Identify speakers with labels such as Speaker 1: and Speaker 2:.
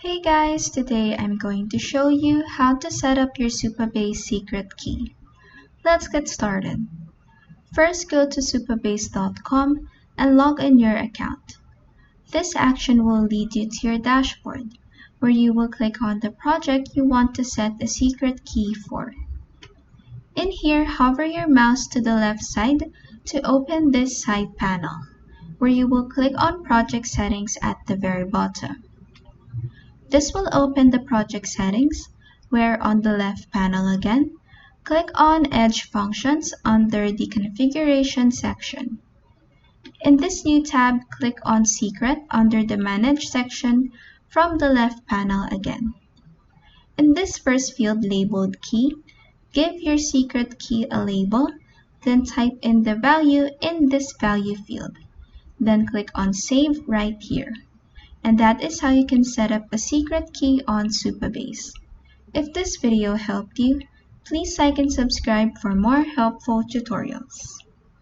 Speaker 1: Hey guys, today I'm going to show you how to set up your Supabase secret key. Let's get started. First, go to supabase.com and log in your account. This action will lead you to your dashboard, where you will click on the project you want to set a secret key for. In here, hover your mouse to the left side to open this side panel, where you will click on Project Settings at the very bottom. This will open the project settings, where on the left panel again, click on Edge Functions under the Configuration section. In this new tab, click on Secret under the Manage section from the left panel again. In this first field labeled Key, give your secret key a label, then type in the value in this value field. Then click on Save right here. And that is how you can set up a secret key on Supabase. If this video helped you, please like and subscribe for more helpful tutorials.